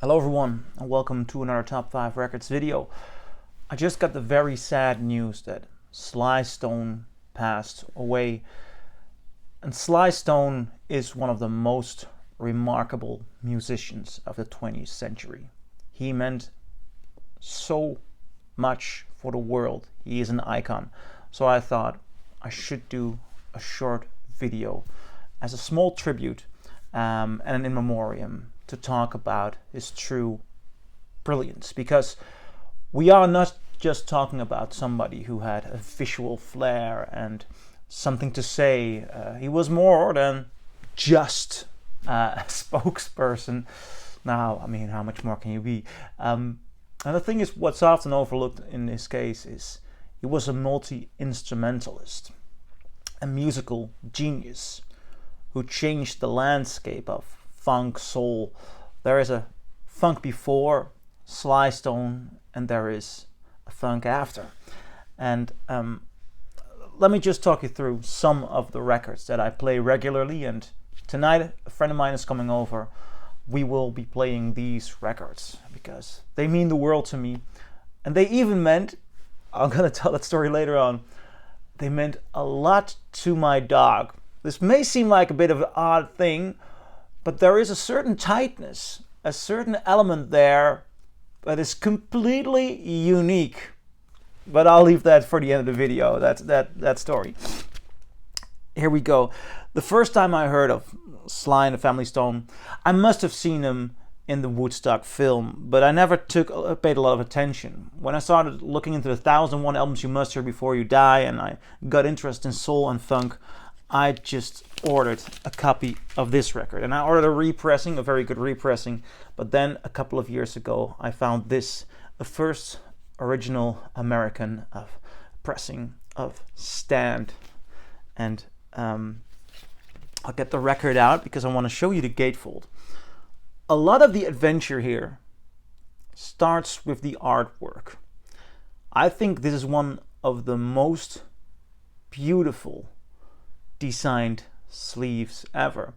Hello everyone and welcome to another Top 5 Records video. I just got the very sad news that Sly Stone passed away. And Sly Stone is one of the most remarkable musicians of the 20th century. He meant so much for the world. He is an icon. So I thought I should do a short video as a small tribute and an in memoriam to talk about his true brilliance, because we are not just talking about somebody who had a visual flair and something to say. He was more than just a spokesperson. Now, I mean, how much more can you be? And the thing is, what's often overlooked in this case is he was a multi-instrumentalist, a musical genius who changed the landscape of funk, soul. There is a funk before Sly Stone and there is a funk after. And let me just talk you through some of the records that I play regularly. And tonight a friend of mine is coming over. We will be playing these records because they mean the world to me. And they even meant, I'm gonna tell that story later on, they meant a lot to my dog. This may seem like a bit of an odd thing, but there is a certain tightness, a certain element there that is completely unique. But I'll leave that for the end of the video, that story. Here we go. The first time I heard of Sly and the Family Stone, I must have seen him in the Woodstock film, but I never paid a lot of attention. When I started looking into the 1001 albums you must hear before you die, and I got interested in soul and funk, I just ordered a copy of this record. And I ordered a repressing, a very good repressing. But then a couple of years ago, I found this, the first original American pressing of Stand. And I'll get the record out because I want to show you the gatefold. A lot of the adventure here starts with the artwork. I think this is one of the most beautiful designed sleeves ever.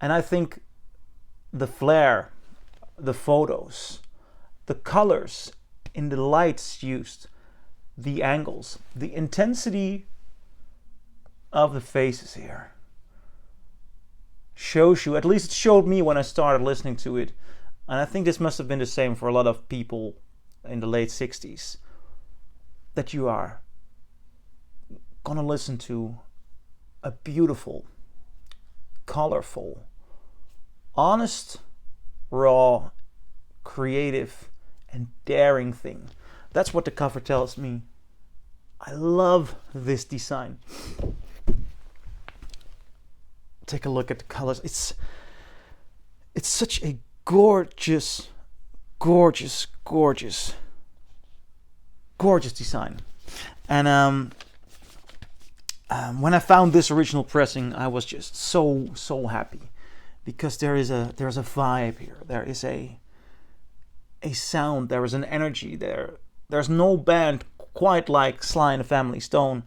And I think the flair, the photos, the colors in the lights used, the angles, the intensity of the faces here shows you, at least it showed me when I started listening to it, and I think this must have been the same for a lot of people in the late 60s, that you are gonna listen to a beautiful, colorful, honest, raw, creative, and daring thing. That's what the cover tells me. I love this design. Take a look at the colors. It's such a gorgeous, gorgeous, gorgeous, gorgeous design. And when I found this original pressing, I was just so happy, because there's a vibe here. There is a sound. There is an energy there. There's no band quite like Sly and the Family Stone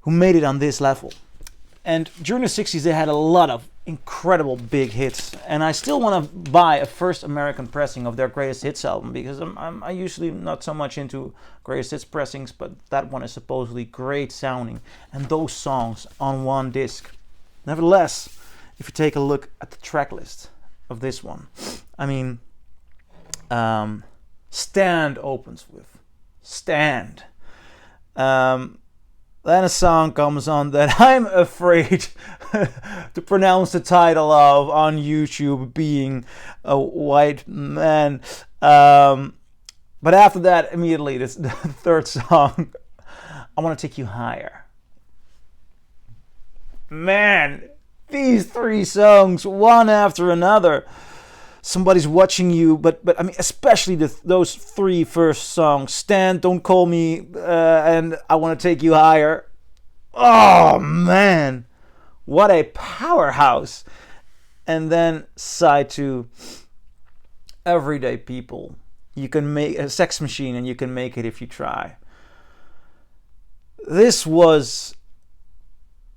who made it on this level. And during the 60s, they had a lot of incredible big hits. And I still want to buy a first American pressing of their greatest hits album, because I usually not so much into greatest hits pressings, but that one is supposedly great sounding. And those songs on one disc. Nevertheless, if you take a look at the track list of this one, I mean, Stand opens with Stand. Then a song comes on that I'm afraid to pronounce the title of on YouTube, being a white man. But after that, immediately, the third song, I Want to Take You Higher. Man, these three songs, one after another. Somebody's watching you, but I mean, especially those three first songs: Stand, Don't Call Me, and I Want to Take You Higher. Oh man, what a powerhouse! And then side 2, Everyday People. You can make a Sex Machine, and you can make it if you try. This was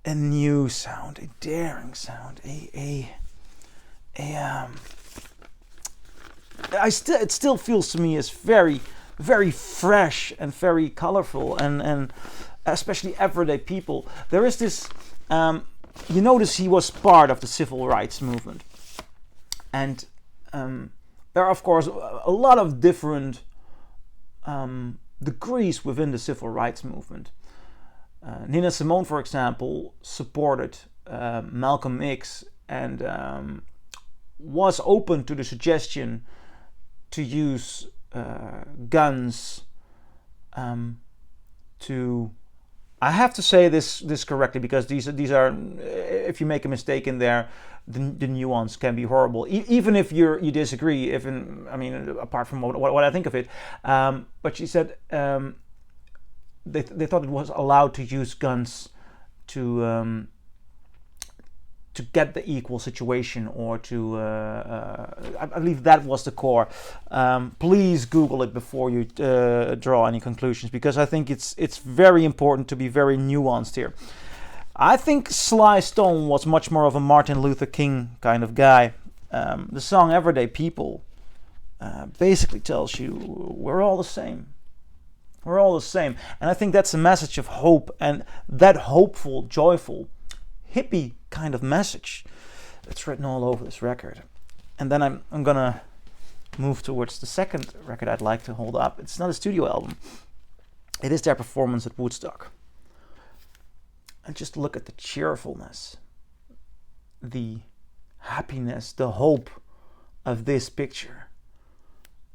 a new sound, a daring sound, it still feels to me as very, very fresh and very colorful, and especially everyday people. There is this. You notice he was part of the civil rights movement, and there are of course a lot of different degrees within the civil rights movement. Nina Simone, for example, supported Malcolm X and was open to the suggestion to use guns to. I have to say this correctly, because these are if you make a mistake in there, the nuance can be horrible. Even if you disagree, apart from what I think of it, but she said they thought it was allowed to use guns to get the equal situation, or to I believe that was the core. Please Google it before you draw any conclusions, because I think it's very important to be very nuanced here. I think Sly Stone was much more of a Martin Luther King kind of guy. The song "Everyday People" basically tells you we're all the same. We're all the same, and I think that's a message of hope, and that hopeful, joyful, hippie kind of message that's written all over this record. And then I'm gonna move towards the second record I'd like to hold up. It's not a studio album. It is their performance at Woodstock. And just look at the cheerfulness, the happiness, the hope of this picture.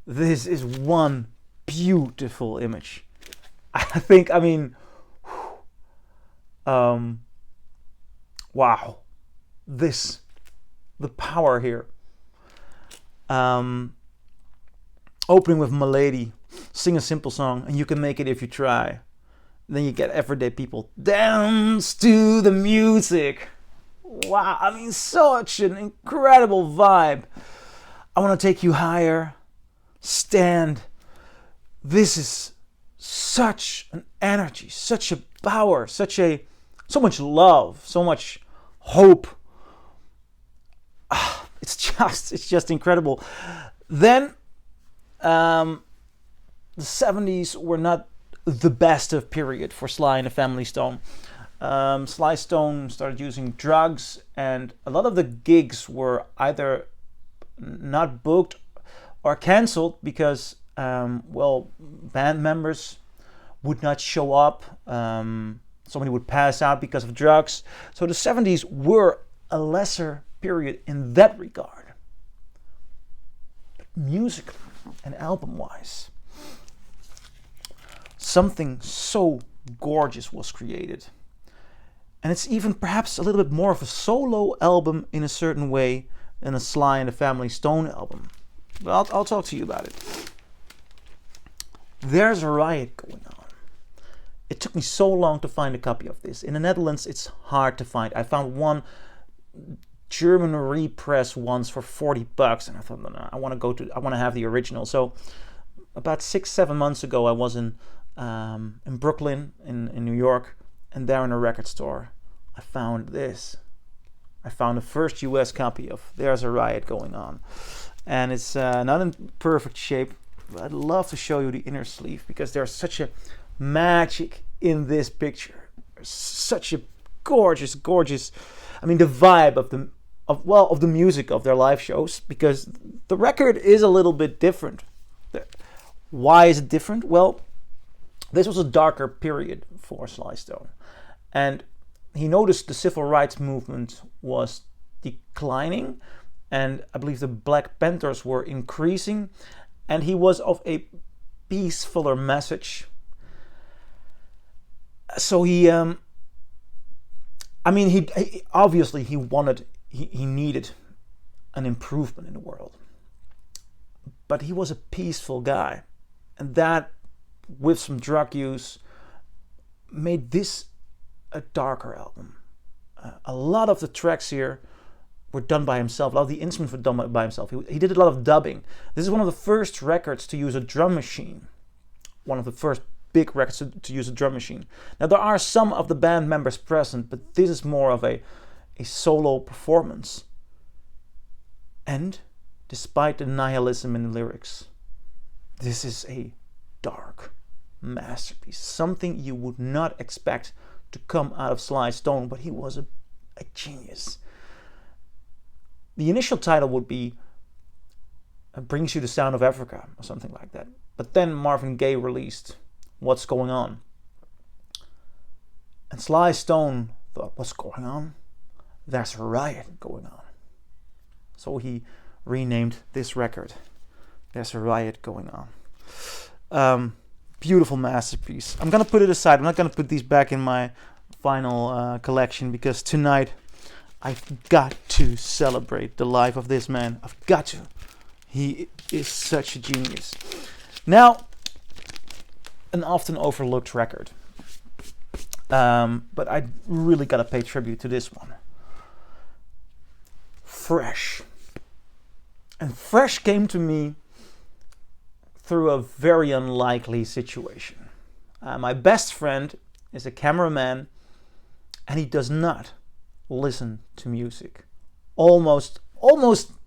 This is one beautiful image. Wow, the power here. Opening with "My Lady," sing a simple song, and you can make it if you try. Then you get "Everyday People," dance to the music. Wow, such an incredible vibe. "I Want to Take You Higher," "Stand." This is such an energy, such a power, so much love, so much hope. It's just incredible. Then the 70s were not the best of period for Sly and the Family Stone. Sly Stone started using drugs, and a lot of the gigs were either not booked or cancelled because band members would not show up. Somebody would pass out because of drugs. So the 70s were a lesser period in that regard. But musically and album-wise, something so gorgeous was created. And it's even perhaps a little bit more of a solo album in a certain way than a Sly and the Family Stone album. But I'll talk to you about it. There's a Riot going on. It took me so long to find a copy of this. In the Netherlands, it's hard to find. I found one German repress once for $40, and I thought, no, I want to have the original. So about 6-7 months ago, I was in Brooklyn, in New York, and there in a record store, I found this. I found the first US copy of There's a Riot Going On, and it's not in perfect shape. But I'd love to show you the inner sleeve, because there's such a magic in this picture. There's such a gorgeous the vibe of the music of their live shows, because the record is a little bit different. Why is it different? Well, this was a darker period for Sly Stone, and he noticed the civil rights movement was declining, and I believe the Black Panthers were increasing, and he was of a peacefuler message. So he obviously he needed an improvement in the world, but he was a peaceful guy, and that, with some drug use, made this a darker album. A lot of the tracks here were done by himself. A lot of the instruments were done by himself. He did a lot of dubbing. This is one of the first records to use a drum machine. One of the first big records to use a drum machine. Now, there are some of the band members present, but this is more of a solo performance. And despite the nihilism in the lyrics. This is a dark masterpiece, something you would not expect to come out of Sly Stone, but he was a genius. The initial title would be Brings You the Sound of Africa or something like that. But then Marvin Gaye released What's Going On. And Sly Stone thought, what's going on? There's a riot going on. So he renamed this record. There's a riot going on. Beautiful masterpiece. I'm going to put it aside. I'm not going to put these back in my final collection because tonight I've got to celebrate the life of this man. I've got to. He is such a genius. Now, an often overlooked record. But I really got to pay tribute to this one. Fresh. And Fresh came to me through a very unlikely situation. My best friend is a cameraman and he does not listen to music. Almost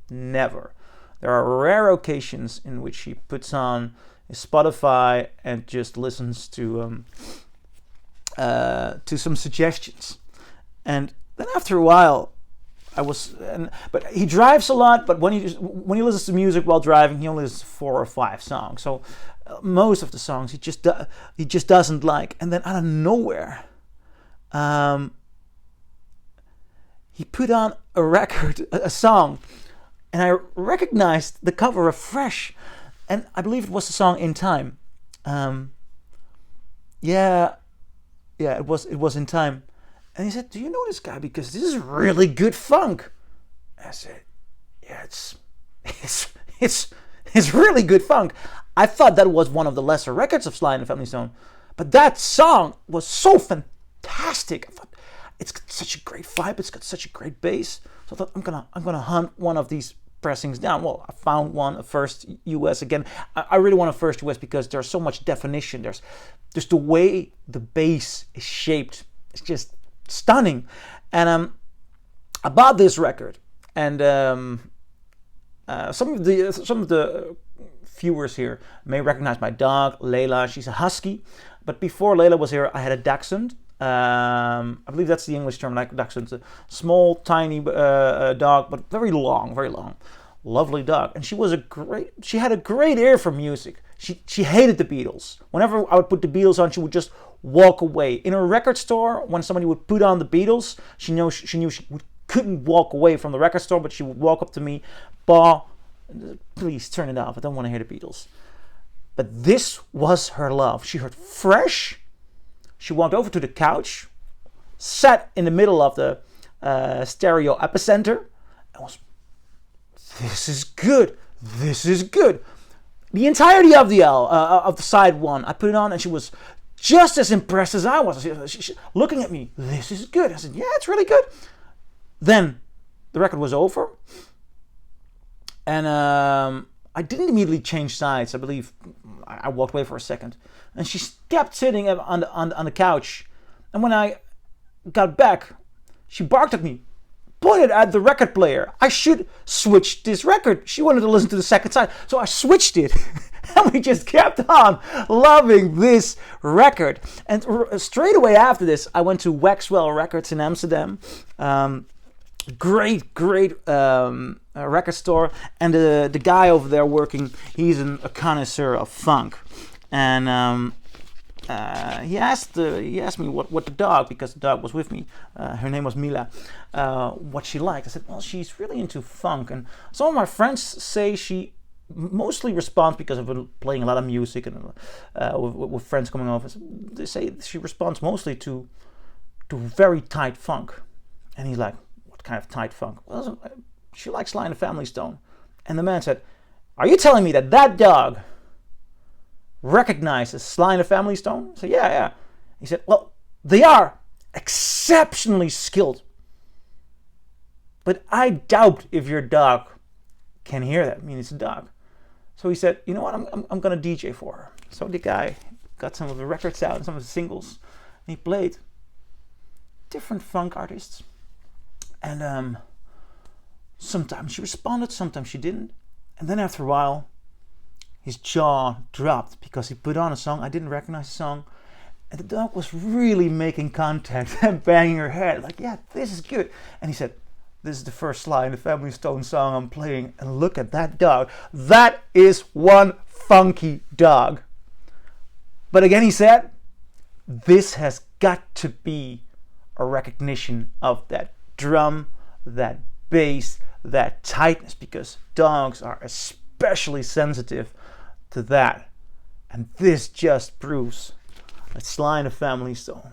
never. There are rare occasions in which he puts on his Spotify and just listens to some suggestions. And then after a while, but he drives a lot. But when he listens to music while driving, he only listens to 4 or 5 songs. So most of the songs he just doesn't like. And then out of nowhere, he put on a song, and I recognized the cover of Fresh, and I believe it was the song In Time. It was In Time. And he said, "Do you know this guy? Because this is really good funk." I said, "Yeah, it's really good funk." I thought that was one of the lesser records of Sly and the Family Stone, but that song was so fantastic. I thought it's got such a great vibe. It's got such a great bass. So I thought I'm gonna hunt one of these pressings down. Well, I found one, a first US again. I really want a first US because there's so much definition. There's just the way the bass is shaped. It's just stunning. And I bought this record, and some of the viewers here may recognize my dog Layla. She's a husky, but before Layla was here, I had a Dachshund. I believe that's the English term, like Dachshund. A small, tiny dog, but very long, lovely dog. And she had a great ear for music. She hated the Beatles. Whenever I would put the Beatles on, she would just walk away. In a record store, when somebody would put on the Beatles, she knew she couldn't walk away from the record store, but she would walk up to me, "Bah, please turn it off. I don't want to hear the Beatles." But this was her love. She heard Fresh. She walked over to the couch, sat in the middle of the stereo epicenter, and was, "This is good. This is good." The entirety of the side one, I put it on, and she was just as impressed as I was. She looking at me, "This is good." I said, "Yeah, it's really good." Then the record was over, and I didn't immediately change sides. I believe I walked away for a second, and she kept sitting on the couch. And when I got back, she barked at me, pointed at the record player. I should switch this record. She wanted to listen to the second side, so I switched it. And we just kept on loving this record. And straight away after this, I went to Waxwell Records in Amsterdam. Great record store. And the guy over there working, he's a connoisseur of funk. And he asked me what the dog, because the dog was with me, her name was Mila, what she liked. I said, "Well, she's really into funk." And some of my friends say she mostly responds, because I've been playing a lot of music and with friends coming over. They say she responds mostly to very tight funk. And he's like, "What kind of tight funk?" "Well, she likes Sly and the Family Stone." And the man said, "Are you telling me that dog recognizes Sly and the Family Stone?" I said, yeah. He said, "Well, they are exceptionally skilled, but I doubt if your dog can hear that." I mean, it's a dog. So he said, "You know what? I'm gonna DJ for her." So the guy got some of the records out and some of the singles, and he played different funk artists. And sometimes she responded, sometimes she didn't. And then after a while, his jaw dropped because he put on a song. I didn't recognize the song. And the dog was really making contact and banging her head. Like, yeah, this is good. And he said, this is the first Sly and the Family Stone song I'm playing. And look at that dog. That is one funky dog. But again, he said, this has got to be a recognition of that drum, that bass, that tightness, because dogs are especially sensitive to that. And this just proves that Sly and the Family Stone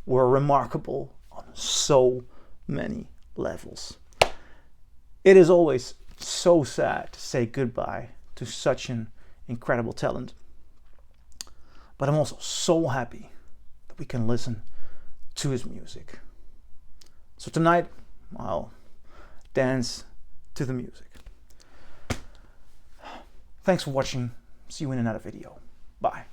were remarkable on so many levels. It is always so sad to say goodbye to such an incredible talent. But I'm also so happy that we can listen to his music. So tonight, I'll dance to the music. Thanks for watching. See you in another video. Bye.